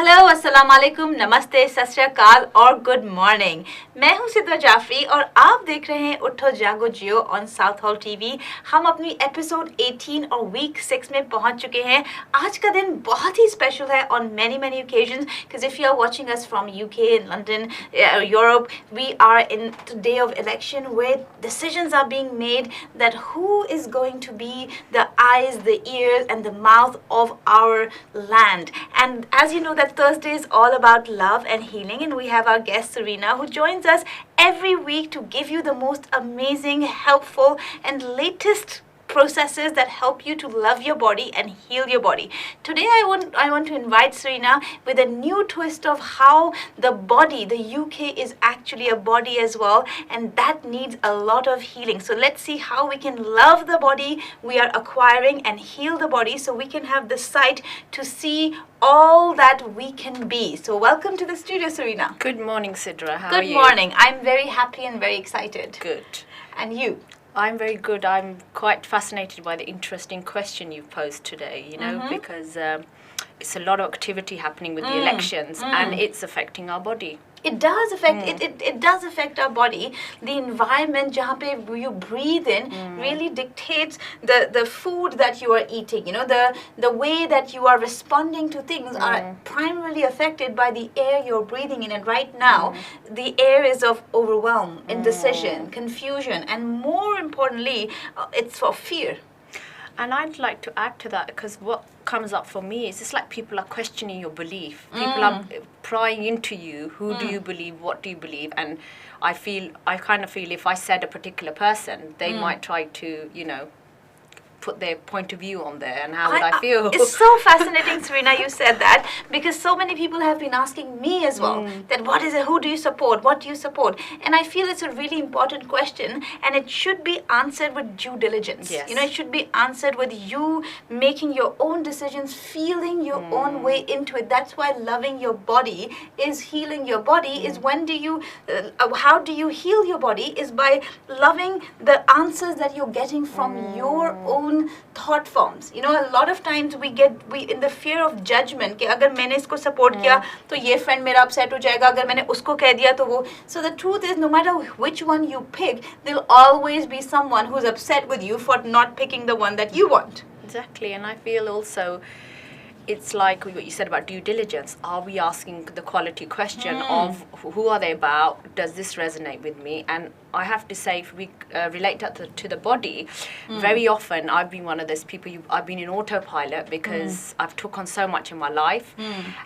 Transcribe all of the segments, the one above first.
Hello, अस्सलाम वालेकुम, नमस्ते, सत श्री अकाल और गुड मॉर्निंग। मैं हूं सिद्रा जाफरी और आप देख रहे हैं उठो जागो जियो ऑन साउथॉल टीवी। हम अपनी एपिसोड 18 और वीक 6 में पहुंच चुके हैं। आज का दिन बहुत ही स्पेशल है on many occasions because if you are watching us from UK and London, Europe, we are in the day of election where decisions are being made that who is going to be the eyes, the ears and the mouth of our land. And as you know that Thursday is all about love and healing, and we have our guest Serena who joins us every week to give you the most amazing, helpful and latest processes that help you to love your body and heal your body. Today I want to invite Serena with a new twist of how the body, the UK is actually a body as well, and that needs a lot of healing. So let's see how we can love the body we are acquiring and heal the body so we can have the sight to see all that we can be. So welcome to the studio, Serena. Good morning, Sidra. How are you? Good morning. I'm very happy and very excited. Good. And you? I'm very good. I'm quite fascinated by the interesting question you've posed today, because it's a lot of activity happening with the elections and it's affecting our body. It does affect it does affect our body. The environment jahan pe you breathe in really dictates the food that you are eating. The way that you are responding to things are primarily affected by the air you're breathing in. And right now, the air is of overwhelm, indecision, confusion, and more importantly, it's for fear. And I'd like to add to that because what comes up for me is it's like people are questioning your belief. People are prying into you. Who do you believe? What do you believe? And I kind of feel if I said a particular person, they might try to, put their point of view on there, and how would I feel? It's so fascinating, Serena, you said that, because so many people have been asking me as well that what is it, who do you support, what do you support? And I feel it's a really important question, and it should be answered with due diligence. Yes. It should be answered with you making your own decisions, feeling your own way into it. That's why loving your body is healing your body. Is when do you how do you heal your body is by loving the answers that you're getting from your own thought forms. A lot of times we in the fear of judgment कि अगर मैंने इसको support किया तो ये friend मेरा upset हो जाएगा, अगर मैंने उसको कह दिया तो वो. So the truth is, no matter which one you pick, there'll always be someone who's upset with you for not picking the one that you want. Exactly. And I feel also it's like what you said about due diligence. Are we asking the quality question of who are they about? Does this resonate with me? And I have to say, if we relate that to the body, very often I've been one of those people, I've been in autopilot because I've took on so much in my life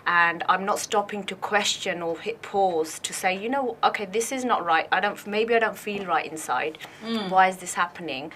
and I'm not stopping to question or hit pause to say, okay, this is not right. Maybe I don't feel right inside. Why is this happening?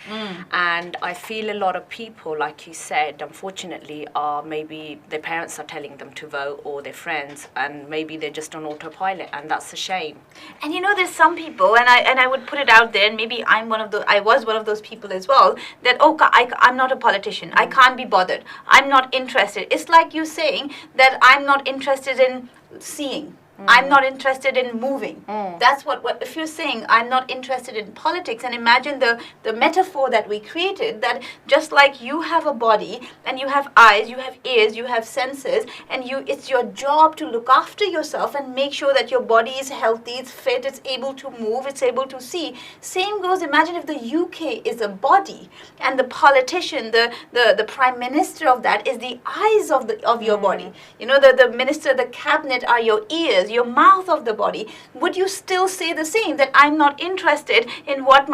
And I feel a lot of people, like you said, unfortunately, are maybe their parents are telling them to vote or their friends, and maybe they're just on autopilot, and that's a shame. And there's some people, and I would put it out there, and maybe I was one of those people as well, that I'm not a politician, I can't be bothered, I'm not interested. It's like you saying that I'm not interested in seeing, I'm not interested in moving. That's what if you're saying I'm not interested in politics, and imagine the metaphor that we created, that just like you have a body and you have eyes, you have ears, you have senses, and it's your job to look after yourself and make sure that your body is healthy, it's fit, it's able to move, it's able to see. Same goes, imagine if the UK is a body and the politician, the prime minister of that is the eyes of your body. The minister, the cabinet are your ears, your mouth of the body. Would you still say the same, that I'm not interested in what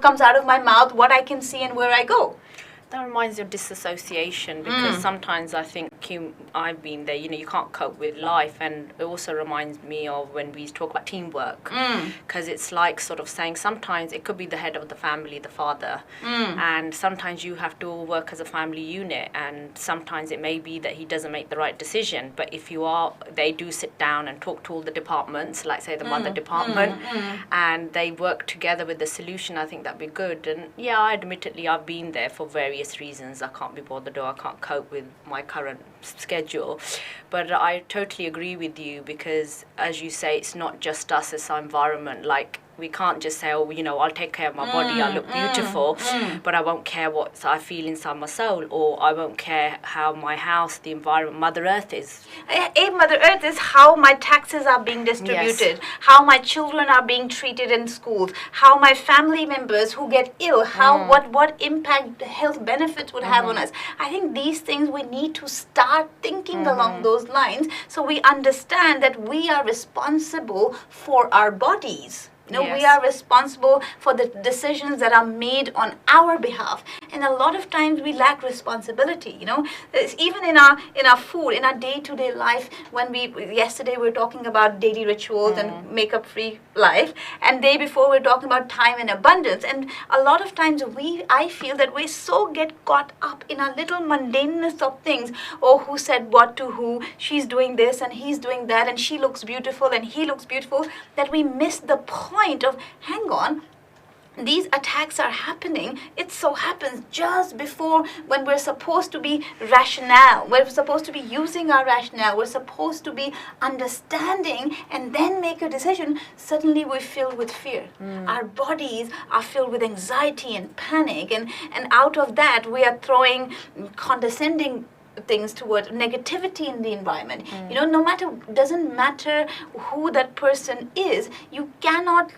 comes out of my mouth, what I can see and where I go? That reminds me of disassociation, because sometimes I think I've been there, you can't cope with life, and it also reminds me of when we talk about teamwork, because it's like sort of saying sometimes it could be the head of the family, the father, and sometimes you have to work as a family unit, and sometimes it may be that he doesn't make the right decision, but if they do sit down and talk to all the departments, like say the mother department, and they work together with the solution, I think that'd be good. And yeah, admittedly I've been there for various reasons. I can't be bothered, or I can't cope with my current schedule, but I totally agree with you, because as you say, it's not just us, it's our environment. Like we can't just say, oh, you know, I'll take care of my body, I look beautiful, but I won't care what I feel inside my soul, or I won't care how my house, the environment, Mother Earth is. Mother Earth is how my taxes are being distributed, how my children are being treated in schools, how my family members who get ill, how what impact the health benefits would have on us. I think these things we need to start thinking along those lines, so we understand that we are responsible for our bodies. You know, we are responsible for the decisions that are made on our behalf, and a lot of times we lack responsibility. You know, even in our food, in our day-to-day life. When yesterday we were talking about daily rituals and makeup-free life, and day before we were talking about time and abundance. And a lot of times I feel that we so get caught up in our little mundaneness of things. Oh, who said what to who? She's doing this and he's doing that, and she looks beautiful and he looks beautiful. That we miss the point of, hang on, these attacks are happening. It so happens just before when we're supposed to be rational, we're supposed to be using our rationale, we're supposed to be understanding and then make a decision. Suddenly we're filled with fear. Our bodies are filled with anxiety and panic, and out of that we are throwing condescending things toward negativity in the environment. You know, doesn't matter who that person is, you cannot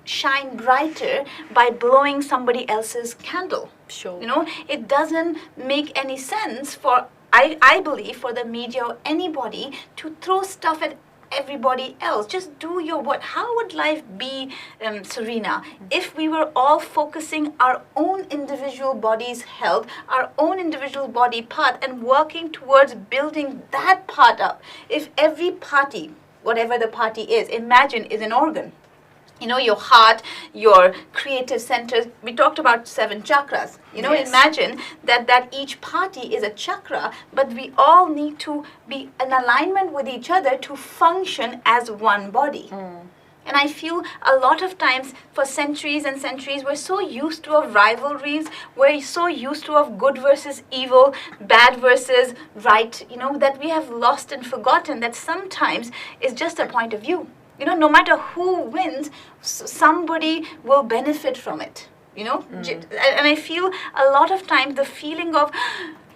shine brighter by blowing somebody else's candle. Sure. You know, it doesn't make any sense for, I believe, for the media or anybody to throw stuff at everybody else. Just do your what. How would life be, Serena, if we were all focusing our own individual body's health, our own individual body part, and working towards building that part up? If every party, whatever the party is, imagine is an organ. You know, your heart, your creative centers. We talked about 7 chakras. You know, imagine that each party is a chakra, but we all need to be in alignment with each other to function as one body. And I feel a lot of times for centuries and centuries, we're so used to of rivalries, we're so used to of good versus evil, bad versus right, you know, that we have lost and forgotten that sometimes it's just a point of view. You know, no matter who wins, somebody will benefit from it, you know. And I feel a lot of times the feeling of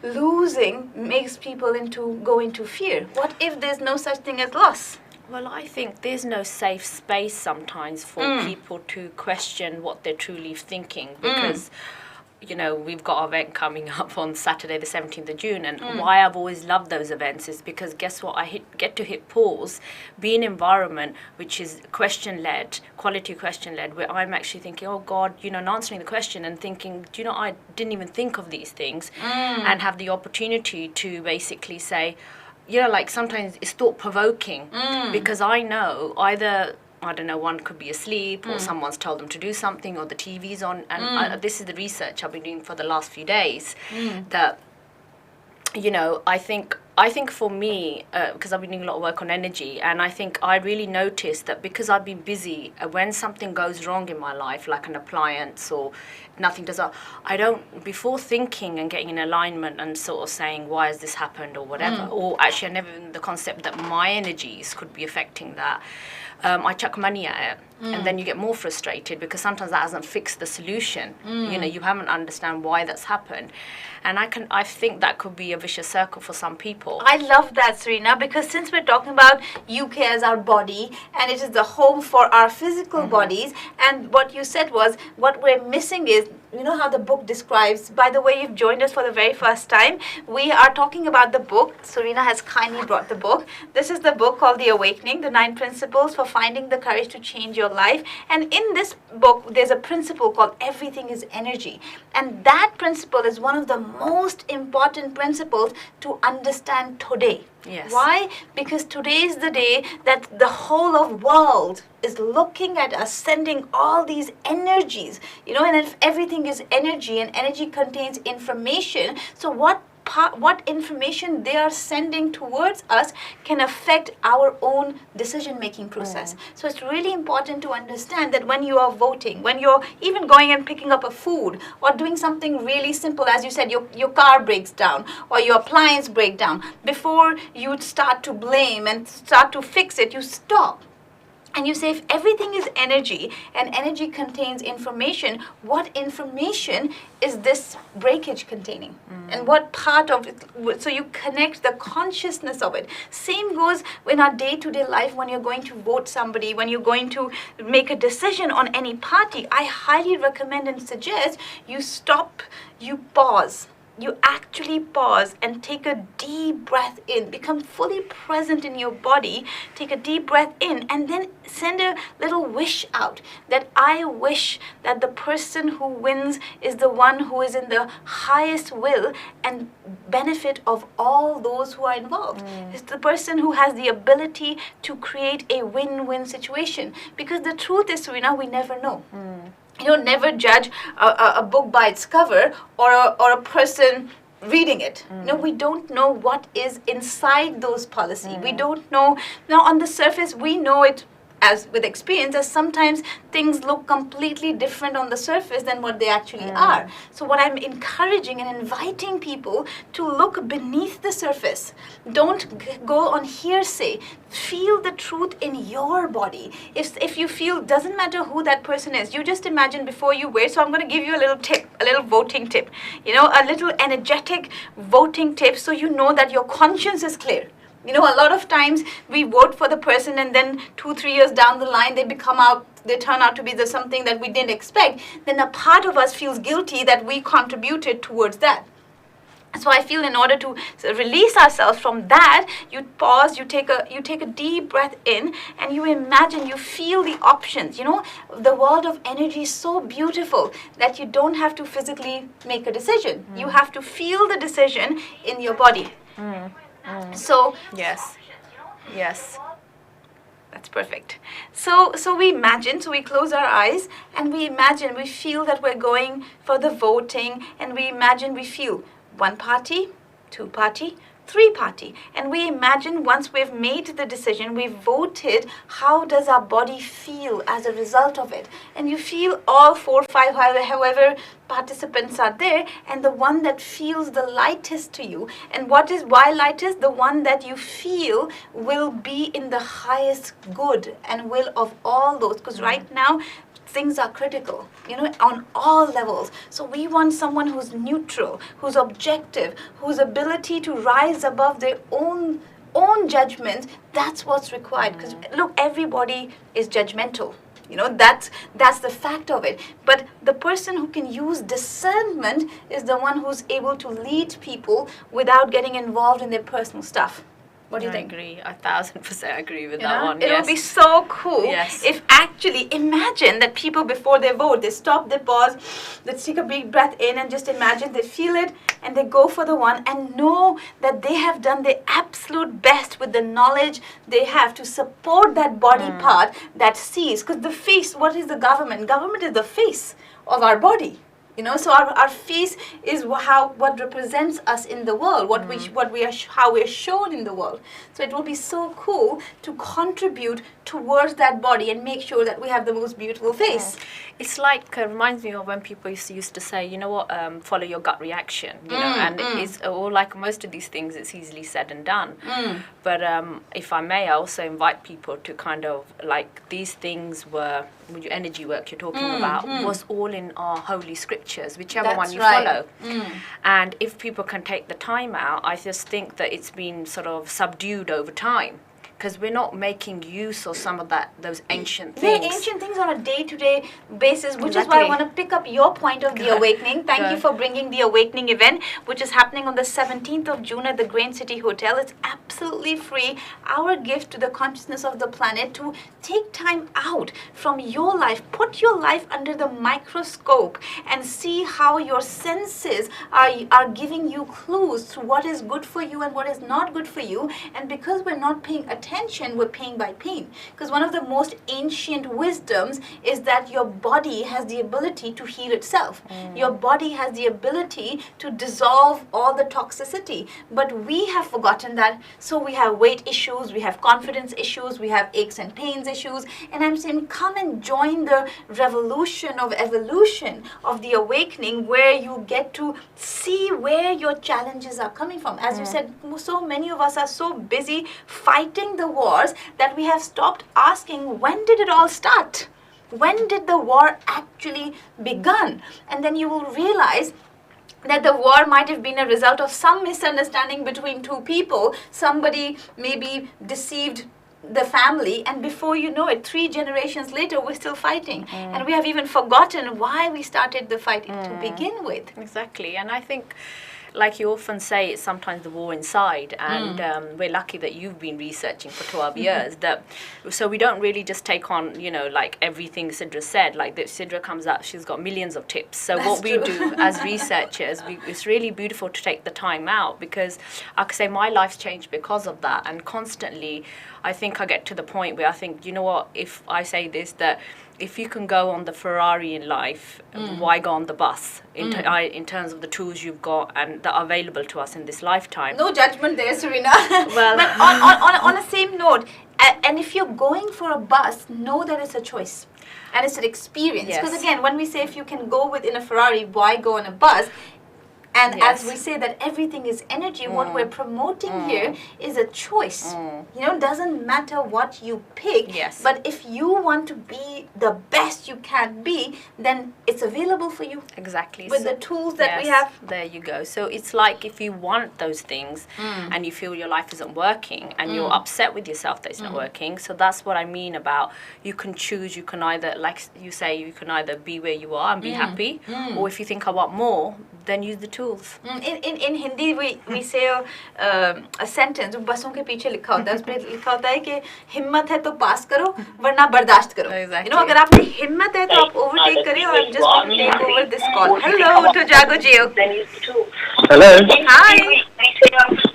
losing makes people go into fear. What if there's no such thing as loss? Well, I think there's no safe space sometimes for people to question what they're truly thinking, because you know, we've got our event coming up on Saturday the 17th of June, and why I've always loved those events is because guess what, I get to hit pause, be in an environment which is question-led, quality question-led, where I'm actually thinking, oh God, you know, and answering the question and thinking, do you know, I didn't even think of these things, and have the opportunity to basically say, you know, like sometimes it's thought-provoking, because I know either, I don't know, one could be asleep or someone's told them to do something or the TV's on, and this is the research I've been doing for the last few days, that, you know, I think for me, because I've been doing a lot of work on energy, and I think I really noticed that because I've been busy, when something goes wrong in my life, like an appliance or nothing does, I don't, before thinking and getting in alignment and sort of saying, why has this happened or whatever, or actually I never even the concept that my energies could be affecting that. I chuck money at it, and then you get more frustrated because sometimes that hasn't fixed the solution. You know, you haven't understand why that's happened, and I think that could be a vicious circle for some people. I love that, Serena, because since we're talking about UK as our body, and it is the home for our physical bodies, and what you said was what we're missing is, you know how the book describes, by the way, you've joined us for the very first time, we are talking about the book. Serena has kindly brought the book. This is the book called The Awakening, the 9 Principles for Finding the Courage to Change Your Life. And in this book, there's a principle called everything is energy. And that principle is one of the most important principles to understand today. Yes. Why? Because today is the day that the whole of world is looking at us, sending all these energies, you know, and if everything is energy and energy contains information, so what information they are sending towards us can affect our own decision-making process. So it's really important to understand that when you are voting, when you're even going and picking up a food or doing something really simple, as you said, your car breaks down or your appliance breaks down, before you start to blame and start to fix it, you stop And you say, if everything is energy and energy contains information, what information is this breakage containing? And what part of it? So you connect the consciousness of it. Same goes in our day-to-day life when you're going to vote somebody, when you're going to make a decision on any party. I highly recommend and suggest you stop, you pause. You actually pause and take a deep breath in, become fully present in your body, take a deep breath in, and then send a little wish out that I wish that the person who wins is the one who is in the highest will and benefit of all those who are involved. It's the person who has the ability to create a win-win situation. Because the truth is, Serena, we never know. Never judge a book by its cover or a person reading it. We don't know what is inside those policies. We don't know. Now, on the surface, we know it as with experience, as sometimes things look completely different on the surface than what they actually are. So what I'm encouraging and inviting people to look beneath the surface. Don't go on hearsay. Feel the truth in your body. If you feel, doesn't matter who that person is, you just imagine before you wear. So I'm going to give you a little tip, a little voting tip, a little energetic voting tip, so you know that your conscience is clear. A lot of times we vote for the person and then 2-3 years down the line they turn out to be something that we didn't expect. Then a part of us feels guilty that we contributed towards that. So I feel in order to release ourselves from that, you pause, you take a deep breath in, and you imagine, you feel the options. The world of energy is so beautiful that you don't have to physically make a decision. You have to feel the decision in your body. So yes, that's perfect. So we imagine, so we close our eyes and we imagine, we feel that we're going for the voting, and we imagine, we feel 1 party, 2 party, 3 party, and we imagine once we've made the decision, we've voted, how does our body feel as a result of it? And you feel all 4, 5, however participants are there, and the one that feels the lightest to you. And why lightest? The one that you feel will be in the highest good and will of all those, because right now things are critical, on all levels. So we want someone who's neutral, who's objective, whose ability to rise above their own judgment. That's what's required. Because look, everybody is judgmental. That's the fact of it. But the person who can use discernment is the one who's able to lead people without getting involved in their personal stuff. What do you think? I agree. 1,000% agree with that one. It would be so cool if actually, imagine that people before they vote, they stop, they pause, let's take a big breath in and just imagine they feel it and they go for the one and know that they have done their absolute best with the knowledge they have to support that body part that sees. Because the face, what is the government? Government is the face of our body. So our face is what represents us in the world, how we are shown in the world. So it will be so cool to contribute towards that body and make sure that we have the most beautiful face. It's like, reminds me of when people used to say, follow your gut reaction, and it's all like most of these things, it's easily said and done. But if I may, I also invite people to kind of, like, these things were, with your energy work you're talking about, was all in our holy scriptures, whichever one you follow. And if people can take the time out, I just think that it's been sort of subdued over time. Because we're not making use of some of those ancient things. Yeah, ancient things on a day-to-day basis, which is why I want to pick up your point of the awakening. Thank you for bringing the awakening event, which is happening on the 17th of June at the Grain City Hotel. It's absolutely free. Our gift to the consciousness of the planet to take time out from your life, put your life under the microscope and see how your senses are giving you clues to what is good for you and what is not good for you. And because we're not paying attention, we're paying by pain. Because one of the most ancient wisdoms is that your body has the ability to heal itself. Your body has the ability to dissolve all the toxicity. But we have forgotten that. So we have weight issues, we have confidence issues, we have aches and pains issues. And I'm saying, come and join the revolution of evolution of the awakening, where you get to see where your challenges are coming from. As you said, so many of us are so busy fighting the wars that we have stopped asking, when did it all start? When did the war actually begun? And then you will realize that the war might have been a result of some misunderstanding between two people. Somebody maybe deceived the family, and before you know it, 3 generations later, we're still fighting. And we have even forgotten why we started the fight to begin with. Exactly. And I think, like you often say, it's sometimes the war inside, and we're lucky that you've been researching for 12 years. So we don't really just take on, you know, like everything Sidra said. Like Sidra comes out, she's got millions of tips. So That's what we true. do as researchers, it's really beautiful to take the time out, because I could say my life's changed because of that. And constantly, I think I get to the point where I think, you know what, if I say this, that if you can go on the Ferrari in life, why go on the bus in terms of the tools you've got and that are available to us in this lifetime? No judgment there, Serena. Well- but on a same note, and if you're going for a bus, know that it's a choice and it's an experience. Yes. Because again, when we say if you can go within a Ferrari, why go on a bus? And Yes. as we say that everything is energy, what we're promoting here is a choice. You know, doesn't matter what you pick. Yes. But if you want to be the best you can be, then it's available for you Exactly. with So- the tools that we Yes, have. There you go. So it's like if you want those things and you feel your life isn't working and you're upset with yourself that it's not working. So that's what I mean about you can choose. You can either, like you say, you can either be where you are and be happy, or if you think I want more, then use the tools. In Hindi we say a sentence जो बसों के पीछे लिखा होता है, उस पे लिखा होता है कि हिम्मत है तो पास करो वरना बर्दाश्त करो. Exactly. You know, अगर आपने हिम्मत है तो आप overtake करिए. और I'm just going to take over this call. Hello to JAGO JEEYO. Hello. Hi.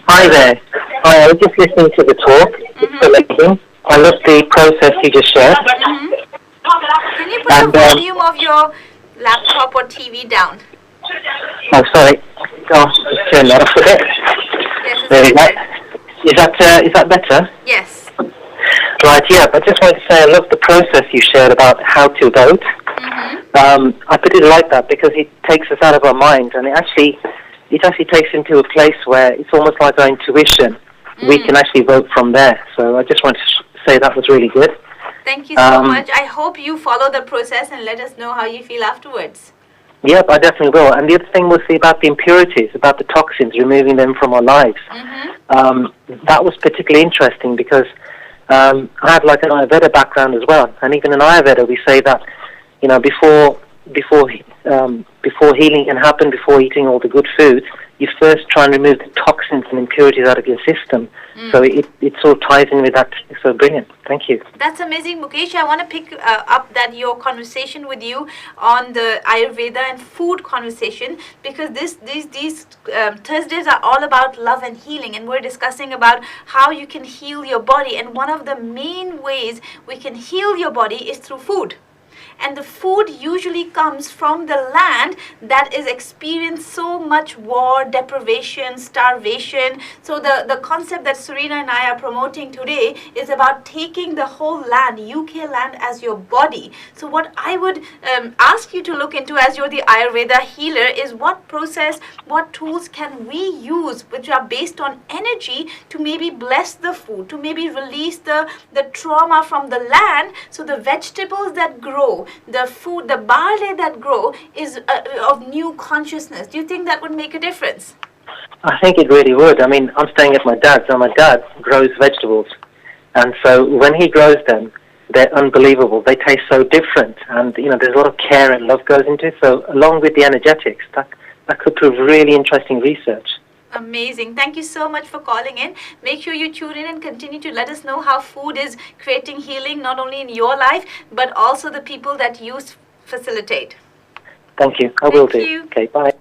Hi there. Hi, I was just listening to the talk. Selecting. I love the process you just shared. Can you put the volume of your laptop or TV down? Oh, sorry. Oh, just turn that off a bit. Yes, it's There we go. better. Is that better? Yes. Right, yeah. I just wanted to say I love the process you shared about how to vote. I particularly like that because it takes us out of our minds, and it actually takes into a place where it's almost like our intuition. We can actually vote from there. So I just wanted to say that was really good. Thank you so much. I hope you follow the process and let us know how you feel afterwards. Yep, I definitely will. And the other thing was about the impurities, about the toxins, removing them from our lives. That was particularly interesting because I have like an Ayurveda background as well. And even in Ayurveda, we say that, you know, before healing can happen, before eating all the good foods, you first try and remove the toxins and impurities out of your system. So it sort of ties in with that. So brilliant. Thank you. That's amazing, Mukesh. I want to pick up that your conversation with you on the Ayurveda and food conversation, because these Thursdays are all about love and healing, and we're discussing about how you can heal your body. And one of the main ways we can heal your body is through food. And the food usually comes from the land that is experienced so much war, deprivation, starvation. So the concept that Serena and I are promoting today is about taking the whole land, UK land, as your body. So what I would ask you to look into, as you're the Ayurveda healer, is what process, what tools can we use which are based on energy to maybe bless the food, to maybe release the trauma from the land, so the vegetables that grow, the food, the barley that grow is of new consciousness. Do you think that would make a difference? I think it really would. I mean, I'm staying at my dad's, and my dad grows vegetables. And so when he grows them, they're unbelievable. They taste so different. And, you know, there's a lot of care and love goes into it. So along with the energetics, that could prove really interesting research. Amazing. Thank you so much for calling in. Make sure you tune in and continue to let us know how food is creating healing, not only in your life, but also the people that you facilitate. Thank you. I will do. Thank you. Okay, bye.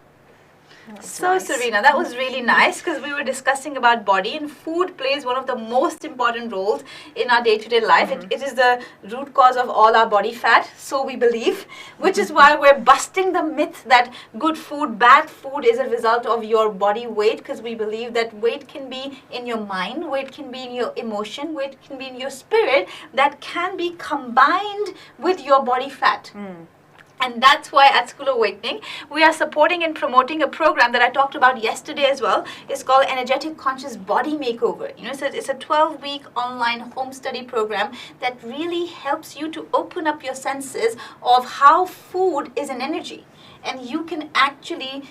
So, Serena, that was really nice, because we were discussing about body, and food plays one of the most important roles in our day-to-day life. It is the root cause of all our body fat, so we believe, which is why we're busting the myth that good food, bad food is a result of your body weight, because we believe that weight can be in your mind, weight can be in your emotion, weight can be in your spirit, that can be combined with your body fat. And that's why at School Awakening, we are supporting and promoting a program that I talked about yesterday as well. It's called Energetic Conscious Body Makeover. You know, so it's a 12-week online home study program that really helps you to open up your senses of how food is an energy. And you can actually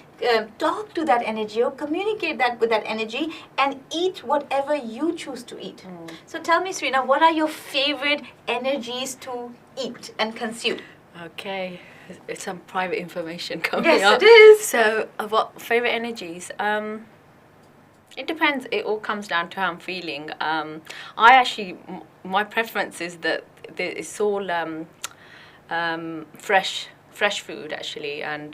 talk to that energy or communicate that with that energy and eat whatever you choose to eat. So tell me, Serena, what are your favorite energies to eat and consume? Okay, it's some private information coming Yes, up. it is. So, what favorite energies? It depends. It all comes down to how I'm feeling. I actually, my preference is that it's all fresh food actually, and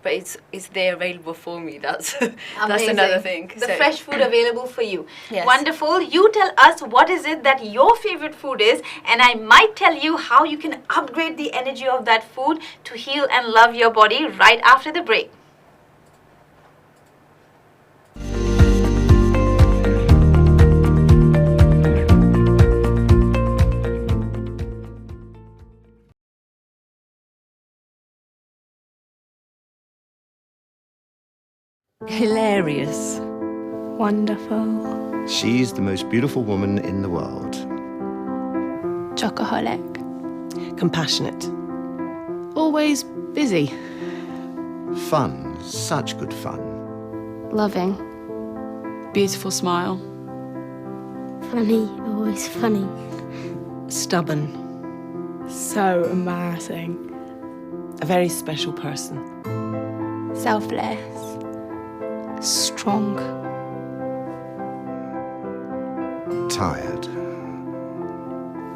but it's there available for me. That's another thing. The fresh food available for you. Yes. Wonderful. You tell us what is it that your favorite food is, and I might tell you how you can upgrade the energy of that food to heal and love your body right after the break. Hilarious. Wonderful. She's the most beautiful woman in the world. Chocoholic. Compassionate. Always busy. Fun, such good fun. Loving. Beautiful smile. Funny, always funny. Stubborn. So embarrassing. A very special person. Selfless. Strong. Tired.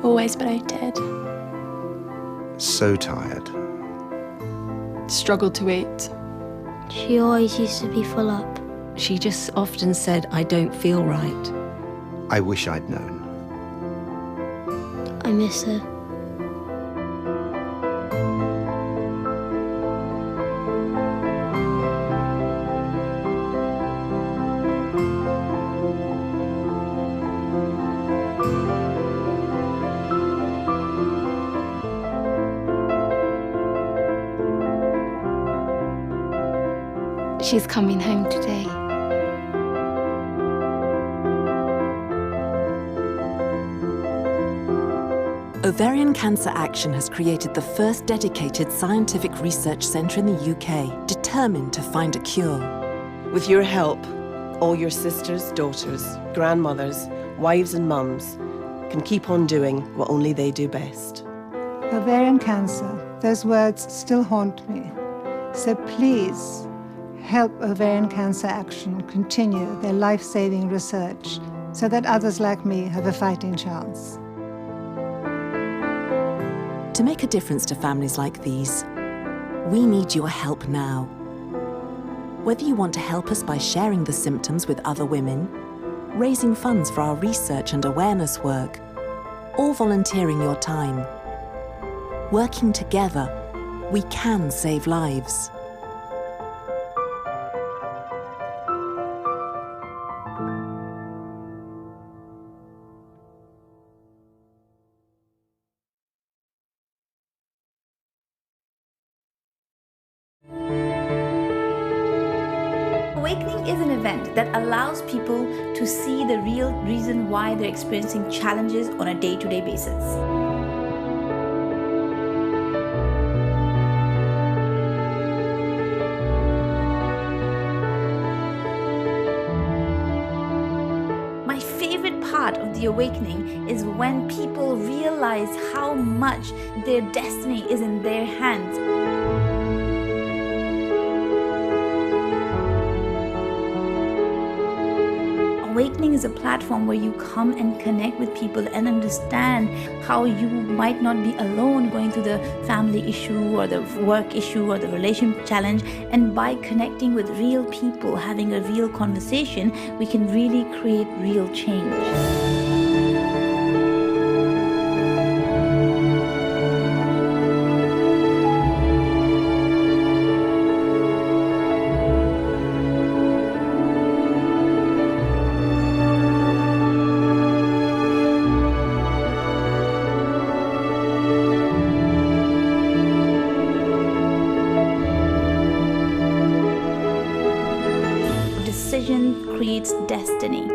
Always bloated. So tired. Struggled to eat. She always used to be full up. She just often said, I don't feel right. I wish I'd known. I miss her. She's coming home today. Ovarian Cancer Action has created the first dedicated scientific research centre in the UK, determined to find a cure. With your help, all your sisters, daughters, grandmothers, wives and mums can keep on doing what only they do best. Ovarian cancer, those words still haunt me. So please, help Ovarian Cancer Action continue their life-saving research so that others like me have a fighting chance. To make a difference to families like these, we need your help now. Whether you want to help us by sharing the symptoms with other women, raising funds for our research and awareness work, or volunteering your time, working together, we can save lives. Awakening is an event that allows people to see the real reason why they're experiencing challenges on a day-to-day basis. My favorite part of the awakening is when people realize how much their destiny is in their hands. Awakening is a platform where you come and connect with people and understand how you might not be alone going through the family issue or the work issue or the relationship challenge. And by connecting with real people, having a real conversation, we can really create real change. vision creates destiny.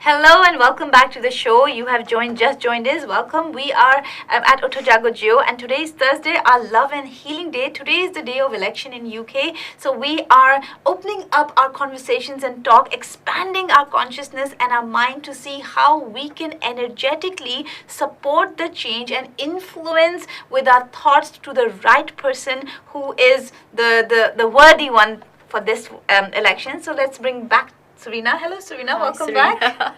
Hello and welcome back to the show. You have just joined us. Welcome. We are at UTHO JAGO JEEYO, and today is Thursday, our Love and Healing Day. Today is the day of election in UK. So we are opening up our conversations and talk, expanding our consciousness and our mind to see how we can energetically support the change and influence with our thoughts to the right person who is the worthy one for this election. So let's bring back Serena. Hello, Serena. Hi, Welcome Serena. back.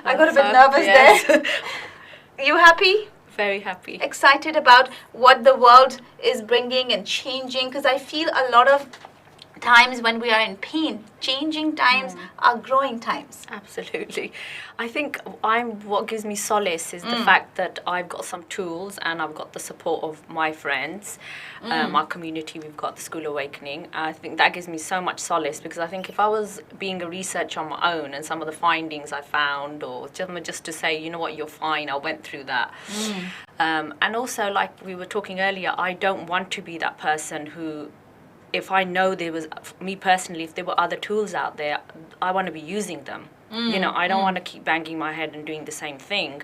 I got a bit nervous there. You happy? Very happy. Excited about what the world is bringing and changing? Because I feel a lot of times when we are in pain, changing times are growing times. Absolutely. I think what gives me solace is the fact that I've got some tools and I've got the support of my friends, our community. We've got the School Awakening. I think that gives me so much solace, because I think if I was being a researcher on my own and some of the findings I found, or just to say, you know what, you're fine, I went through that. And also, like we were talking earlier, I don't want to be that person who, if I know there was, me personally, if there were other tools out there, I want to be using them. You know, I don't want to keep banging my head and doing the same thing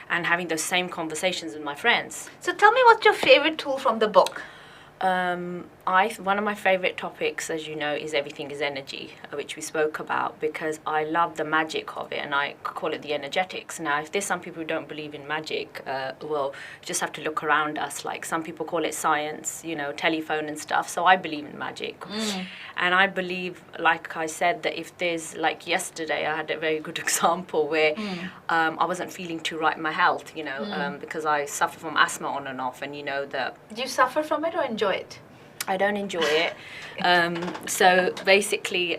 and having those same conversations with my friends. So tell me, what's your favorite tool from the book? One of my favorite topics, as you know, is Everything is Energy, which we spoke about, because I love the magic of it, and I call it the energetics. Now, if there's some people who don't believe in magic, well, just have to look around us. Like, some people call it science, you know, telephone and stuff. So I believe in magic. And I believe, like I said, that if there's, like yesterday, I had a very good example where I wasn't feeling too right in my health, you know, because I suffer from asthma on and off, and you know that. Do you suffer from it or enjoy it? I don't enjoy it. So basically,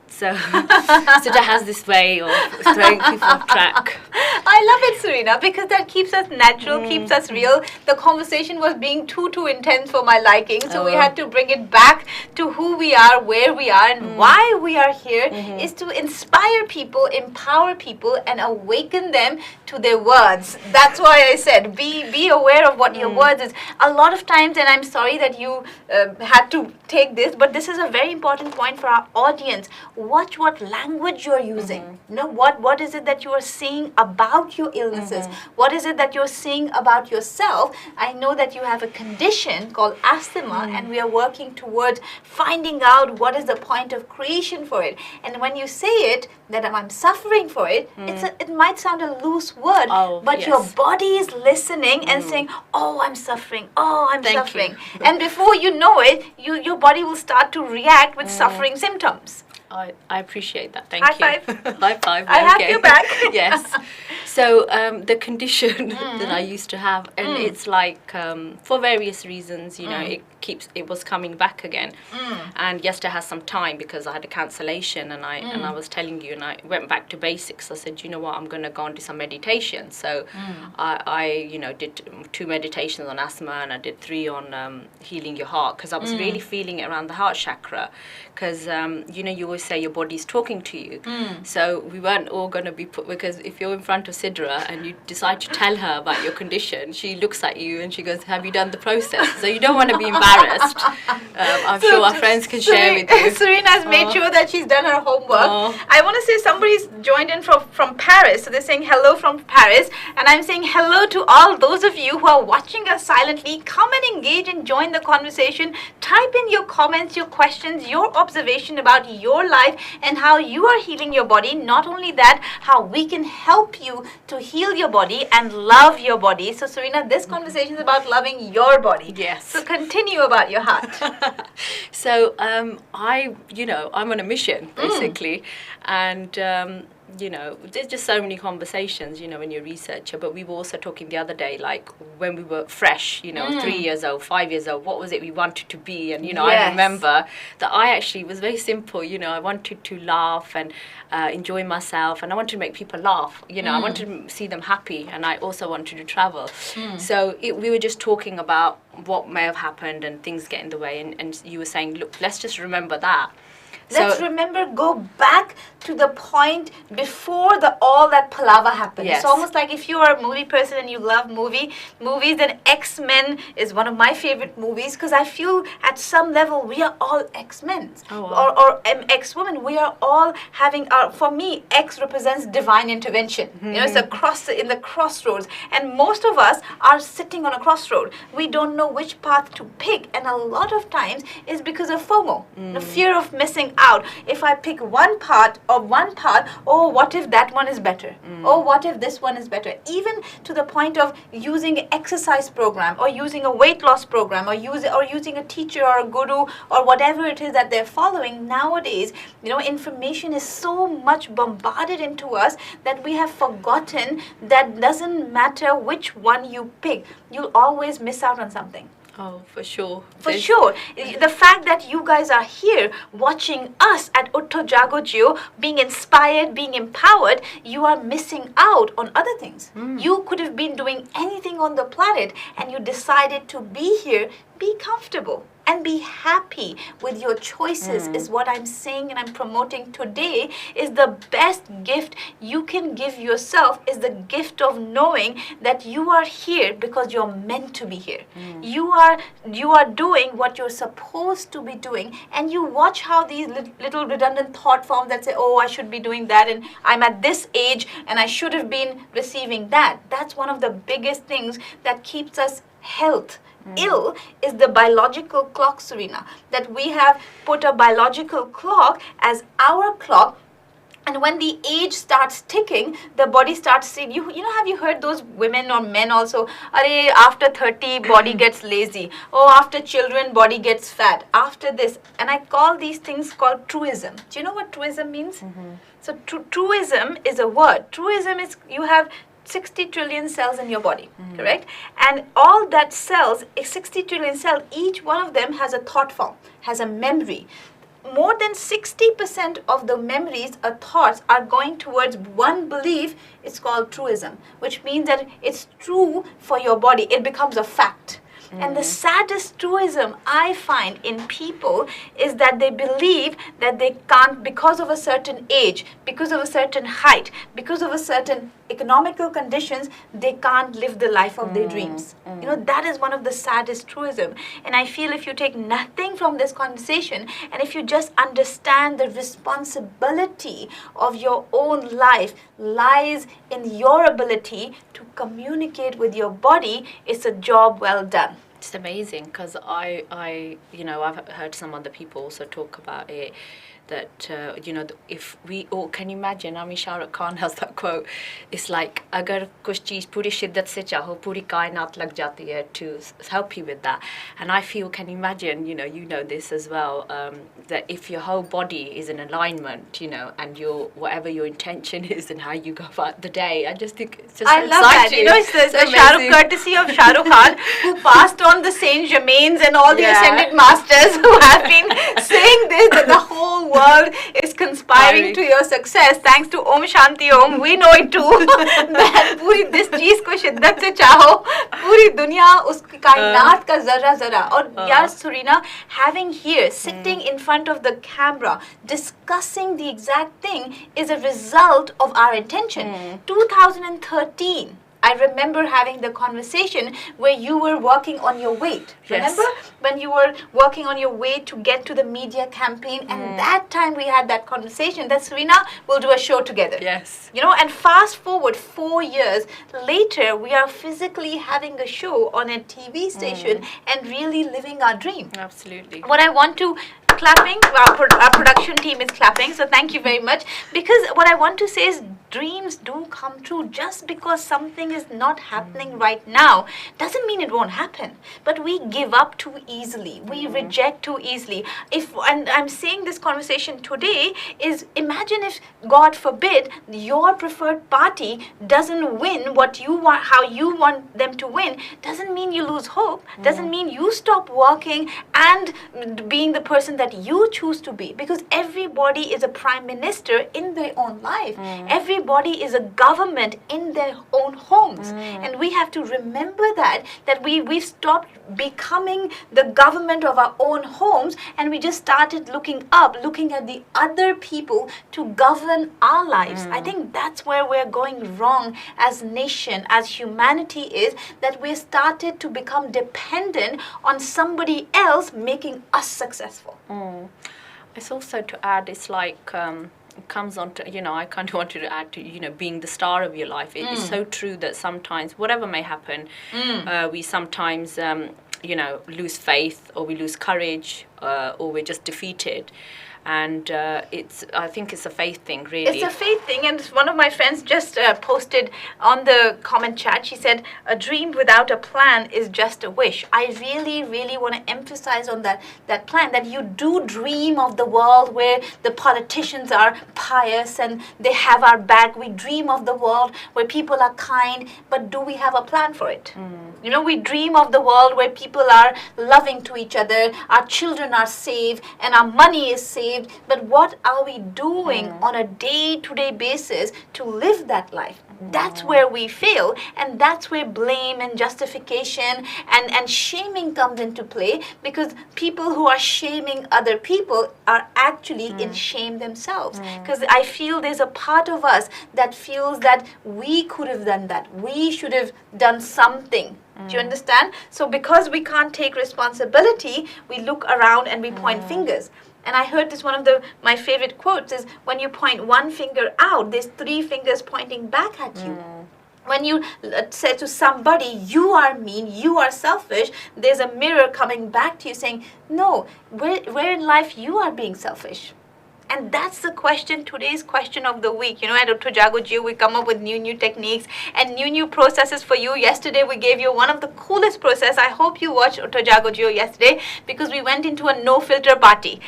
Sidra has this way of throwing people off track. I love it, Serena, because that keeps us natural, keeps us real. The conversation was being too intense for my liking, so we had to bring it back to who we are, where we are, and why we are here is to inspire people, empower people, and awaken them to their words. That's why I said be aware of what your words is. A lot of times, and I'm sorry that you had to take this, but this is a very important point for our audience. Watch what language you're using. You know, what is it that you are saying about your illnesses? What is it that you're saying about yourself? I know that you have a condition called asthma, and we are working towards finding out what is the point of creation for it. And when you say it, that I'm suffering for it, it might sound a loose word, but your body is listening and saying, oh, I'm suffering, oh, I'm suffering. And before you know it, your body will start to react with suffering symptoms. I appreciate that. Thank High you. five. High five. I have you back. Yes. So the condition that I used to have, and it's like for various reasons, you know, it was coming back again. And yesterday has some time because I had a cancellation, and I was telling you, and I went back to basics. I said, you know what, I'm going to go and do some meditation. So I you know, did 2 meditations on asthma, and I did 3 on healing your heart, because I was really feeling it around the heart chakra. Because you know, you always say your body's talking to you. So we weren't all going to be put, because if you're in front of Sidra and you decide to tell her about your condition, she looks at you and she goes, have you done the process? So you don't want to be embarrassed. I'm sure our friends can share with you. Serena's made sure that she's done her homework. I want to say somebody's joined in from Paris. So they're saying hello from Paris. And I'm saying hello to all those of you who are watching us silently. Come and engage and join the conversation. Type in your comments, your questions, your observation about your life and how you are healing your body. Not only that, how we can help you to heal your body and love your body. So Serena, this conversation is about loving your body. Yes. So continue about your heart. So I'm on a mission basically, and there's just so many conversations, when you're a researcher. But we were also talking the other day, like when we were fresh, 3 years old, 5 years old, what was it we wanted to be? And, I remember that I actually was very simple, I wanted to laugh and enjoy myself, and I wanted to make people laugh, I wanted to see them happy, and I also wanted to travel. So we were just talking about what may have happened and things get in the way, and you were saying, look, let's just remember that. Let's remember, go back to the point before all that palaver happened. Yes. It's almost like if you are a movie person and you love movies, then X-Men is one of my favorite movies, because I feel at some level we are all X-Men. Oh, wow. or X-women. We are all having for me, X represents divine intervention. It's in the crossroads, and most of us are sitting on a crossroad. We don't know which path to pick, and a lot of times it's because of FOMO, the fear of missing out. If I pick one path, oh, what if that one is better? Oh, what if this one is better? Even to the point of using an exercise program, or using a weight loss program, or using a teacher or a guru, or whatever it is that they're following. Nowadays, information is so much bombarded into us that we have forgotten that doesn't matter which one you pick, you'll always miss out on something. Oh, for sure. For sure. The fact that you guys are here watching us at UTHO JAGO JEEYO, being inspired, being empowered, you are missing out on other things. You could have been doing anything on the planet, and you decided to be here. Be comfortable and be happy with your choices is what I'm saying and I'm promoting today. Is the best gift you can give yourself is the gift of knowing that you are here because you're meant to be here. You are doing what you're supposed to be doing, and you watch how these little redundant thought forms that say, oh, I should be doing that, and I'm at this age and I should have been receiving that. That's one of the biggest things that keeps us health. Ill is the biological clock, Serena, that we have put a biological clock as our clock, and when the age starts ticking, the body starts saying, have you heard those women or men also, after 30 body gets lazy, after children body gets fat, after this, and I call these things called truism. Do you know what truism means? So truism is a word. Truism is you have 60 trillion cells in your body, correct? And all that cells, 60 trillion cells, each one of them has a thought form, has a memory. More than 60% of the memories or thoughts are going towards one belief. It's called truism, which means that it's true for your body. It becomes a fact. And the saddest truism I find in people is that they believe that they can't, because of a certain age, because of a certain height, because of a certain economical conditions, they can't live the life of their dreams. That is one of the saddest truism. And I feel if you take nothing from this conversation, and if you just understand the responsibility of your own life lies in your ability to communicate with your body, it's a job well done. It's amazing, because I've heard some other people also talk about it, that if we all can imagine, Shah Rukh Khan has that quote, it's like agar kuch cheez puri shiddat se chaho, puri kainat lag jati hai to help you with that. And I feel, can imagine, you know this as well, that if your whole body is in alignment, and whatever your intention is and how you go about the day, I just think it's just I love that. It's the Shah Rukh, courtesy of Shah Rukh Khan, who passed on the Saint Germains and all the ascended masters who have been saying this, that the whole world is conspiring to your success. Thanks to Om Shanti Om, we know it too. that puri this cheez ko shiddat se chaho, puri dunya uski kainat ka zarra zarra. Or yaar Serena, having here, sitting in front of the camera, discussing the exact thing is a result of our intention. 2013. I remember having the conversation where you were working on your weight. Remember? When you were working on your weight to get to the media campaign, and that time we had that conversation that Serena will do a show together. Yes. And fast forward 4 years later, we are physically having a show on a TV station and really living our dream. Absolutely. What I want to clapping. Our production team is clapping, so thank you very much. Because what I want to say is dreams do come true. Just because something is not happening right now doesn't mean it won't happen. But we give up too easily. We reject too easily. And I'm saying this conversation today is, imagine if, God forbid, your preferred party doesn't win what you want, how you want them to win. Doesn't mean you lose hope. Doesn't mean you stop working and being the person that you choose to be. Because everybody is a prime minister in their own life. Everybody is a government in their own homes. And we have to remember that we've stopped becoming the government of our own homes, and we just started looking up, looking at the other people to govern our lives. I think that's where we're going wrong as nation, as humanity, is that we started to become dependent on somebody else making us successful. It's also to add, it's like it comes on to, I kind of wanted to add to, being the star of your life. It is so true that sometimes, whatever may happen, we sometimes, lose faith, or we lose courage, or we're just defeated. And I think it's a faith thing, really. It's a faith thing, and one of my friends just posted on the comment chat. She said, "A dream without a plan is just a wish." I really, really want to emphasize on that plan, that you do dream of the world where the politicians are pious and they have our back. We dream of the world where people are kind, but do we have a plan for it? We dream of the world where people are loving to each other, our children are safe, and our money is safe. But what are we doing on a day-to-day basis to live that life? That's where we fail, and that's where blame and justification and shaming comes into play, because people who are shaming other people are actually in shame themselves. Because I feel there's a part of us that feels that we could have done that. We should have done something. Do you understand? So because we can't take responsibility, we look around and we point fingers. And I heard this, one of my favorite quotes is, when you point one finger out, there's 3 fingers pointing back at you. When you say to somebody, you are mean, you are selfish, there's a mirror coming back to you saying, no, where in life you are being selfish? And that's the question, today's question of the week. At UTHO JAGO JEEYO, we come up with new techniques and new processes for you. Yesterday, we gave you one of the coolest process. I hope you watched UTHO JAGO JEEYO yesterday, because we went into a no-filter party.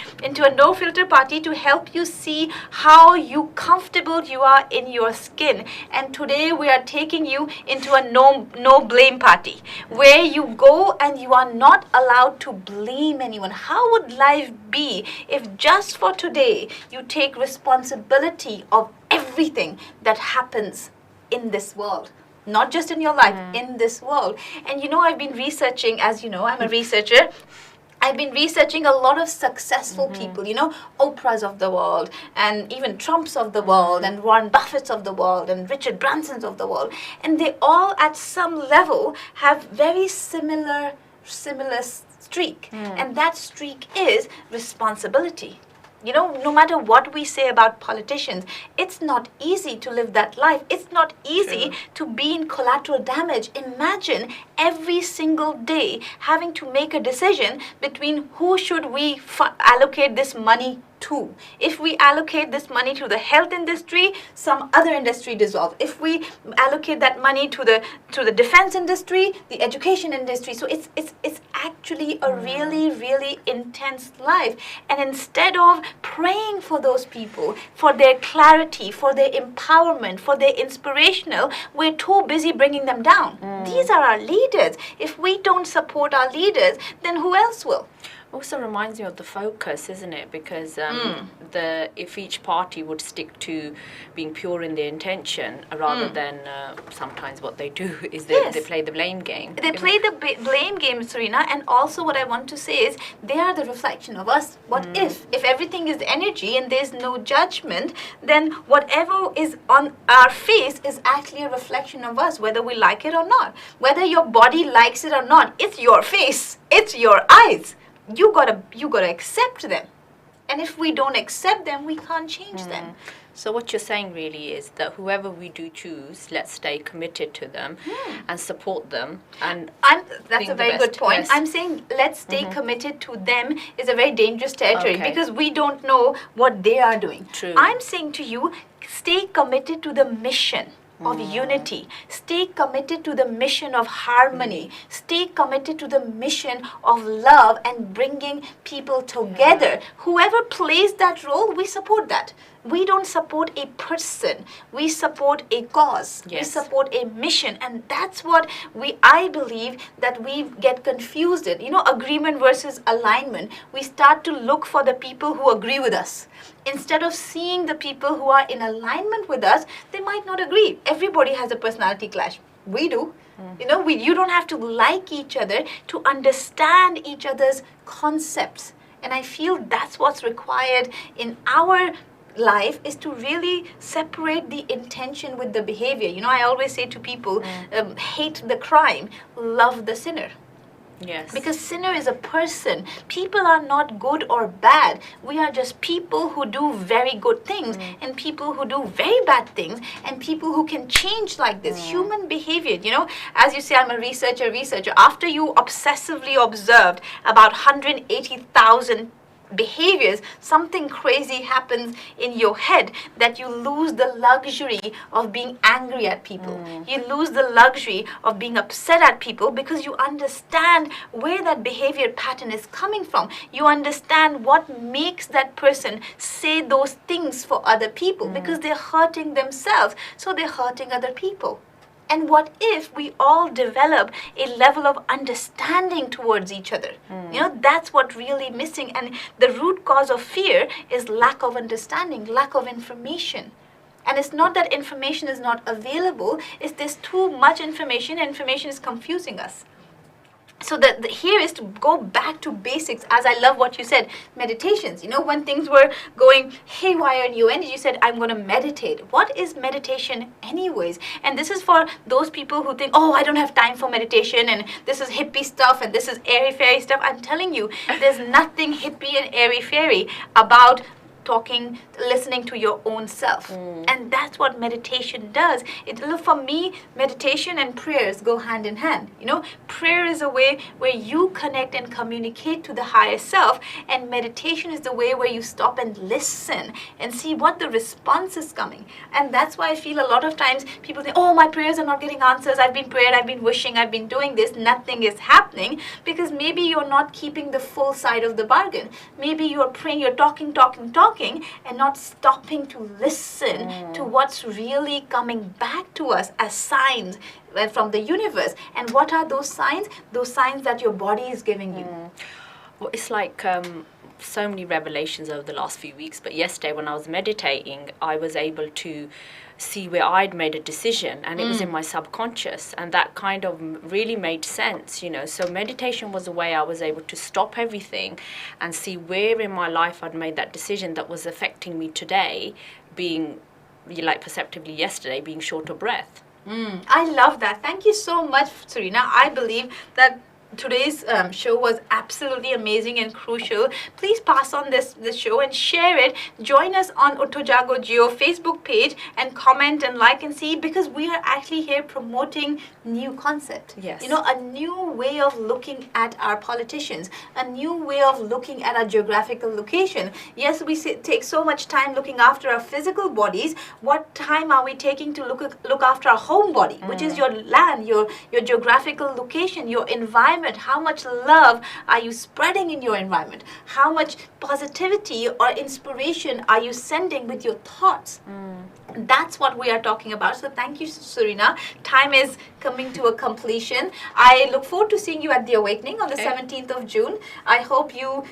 To help you see how comfortable you are in your skin. And today, we are taking you into a no-blame party, where you go and you are not allowed to blame anyone. How would life be if just for today, you take responsibility of everything that happens in this world? Not just in your life, in this world. And I've been researching, as you know, I'm a researcher. I've been researching a lot of successful people, Oprahs of the world, and even Trumps of the world, and Warren Buffetts of the world, and Richard Bransons of the world. And they all, at some level, have very similar streak. And that streak is responsibility. No matter what we say about politicians, it's not easy to live that life. It's not easy to be in collateral damage. Imagine every single day having to make a decision between who should we allocate this money to. If we allocate this money to the health industry, some other industry dissolves. If we allocate that money to the defense industry, the education industry. So it's actually a really, really intense life. And instead of praying for those people, for their clarity, for their empowerment, for their inspirational, we're too busy bringing them down. These are our leaders. If we don't support our leaders, then who else will? Also reminds me of the focus, isn't it? Because if each party would stick to being pure in their intention, rather than sometimes what they do is they play the blame game. They play the blame game, Serena. And also what I want to say is, they are the reflection of us. What if everything is energy and there's no judgment, then whatever is on our face is actually a reflection of us, whether we like it or not. Whether your body likes it or not, it's your face, it's your eyes. You gotta accept them. And if we don't accept them, we can't change them. So what you're saying really is that whoever we do choose, let's stay committed to them and support them. And that's a very good point. Yes. I'm saying let's stay committed to them is a very dangerous territory Okay. because we don't know what they are doing. True. I'm saying to you, stay committed to the mission of unity. Stay committed to the mission of harmony. Stay committed to the mission of love and bringing people together. Whoever plays that role, we support that. We don't support a person. We support a cause. We Yes. support a mission. And that's what I believe that we get confused in. You know, agreement versus alignment. We start to look for the people who agree with us. Instead of seeing the people who are in alignment with us, they might not agree. Everybody has a personality clash. We do. You know, you don't have to like each other to understand each other's concepts. And I feel that's what's required in our life, is to really separate the intention with the behavior. You know, I always say to people, hate the crime, love the sinner. Yes. Because sinner is a person. People are not good or bad. We are just people who do very good things and people who do very bad things and people who can change like this. Human behavior, you know, as you say, I'm a researcher. After you obsessively observed about 180,000 behaviors, something crazy happens in your head that you lose the luxury of being angry at people. You lose the luxury of being upset at people because you understand where that behavior pattern is coming from. You understand what makes that person say those things for other people because they're hurting themselves, so they're hurting other people. And what if we all develop a level of understanding towards each other? You know, that's what really missing. And the root cause of fear is lack of understanding, lack of information. And it's not that information is not available, it's there's too much information and information is confusing us. So here is to go back to basics, as I love what you said, meditations. You know, when things were going haywire in your energy, you said, I'm going to meditate. What is meditation anyways? And this is for those people who think, oh, I don't have time for meditation and this is hippie stuff and this is airy-fairy stuff. I'm telling you, there's nothing hippie and airy-fairy about listening to your own self. And that's what meditation does. For me, meditation and prayers go hand in hand. You know, prayer is a way where you connect and communicate to the higher self, and meditation is the way where you stop and listen and see what the response is coming. And that's why I feel a lot of times people think, oh, my prayers are not getting answers. I've been prayed, I've been wishing, I've been doing this, nothing is happening, because maybe you're not keeping the full side of the bargain. Maybe you're praying, you're talking, and not stopping to listen to what's really coming back to us as signs from the universe. And what are those signs? Those signs that your body is giving you. Well, it's like so many revelations over the last few weeks, but yesterday when I was meditating, I was able to see where I'd made a decision, and it was in my subconscious, and that kind of really made sense, you know. So meditation was a way I was able to stop everything and see where in my life I'd made that decision that was affecting me today, being like perceptively yesterday being short of breath. I love that. Thank you so much, Serena. I believe that today's show was absolutely amazing and crucial. Please pass on this show and share it. Join us on UTHO JAGO JEEYO Facebook page and comment and like and see, because we are actually here promoting new concept. Yes. You know, a new way of looking at our politicians, a new way of looking at our geographical location. Yes, we take so much time looking after our physical bodies. What time are we taking to look after our home body, which is your land, your geographical location, your environment? How much love are you spreading in your environment? How much positivity or inspiration are you sending with your thoughts? That's what we are talking about. So thank you, Serena. Time is coming to a completion. I look forward to seeing you at The Awakening on the 17th of June. I hope you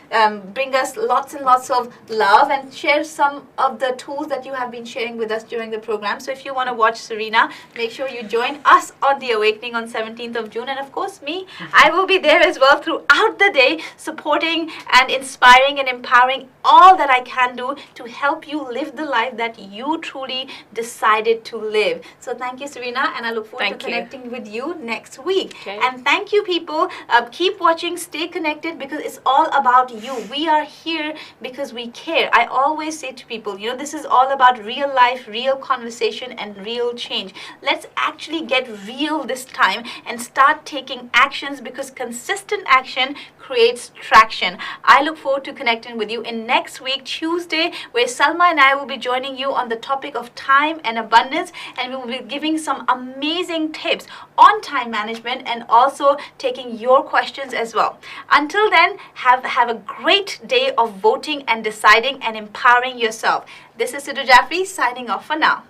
bring us lots and lots of love and share some of the tools that you have been sharing with us during the program. So if you want to watch Serena, make sure you join us on The Awakening on 17th of June. And of course, me, I will be there as well throughout the day, supporting and inspiring and empowering all that I can do to help you live the life that you truly decided to live. So thank you, Serena, and I look forward Thank to you. connecting with you next week. Okay. And thank you, people. Keep watching, stay connected, because it's all about you. We are here because we care. I always say to people, you know, this is all about real life, real conversation, and real change. Let's actually get real this time and start taking actions, because consistent action creates traction. I look forward to connecting with you in next week, Tuesday, where Salma and I will be joining you on the topic of time and abundance, and we will be giving some amazing tips on time management and also taking your questions as well. Until then, have a great day of voting and deciding and empowering yourself. This is Sidra Jafri signing off for now.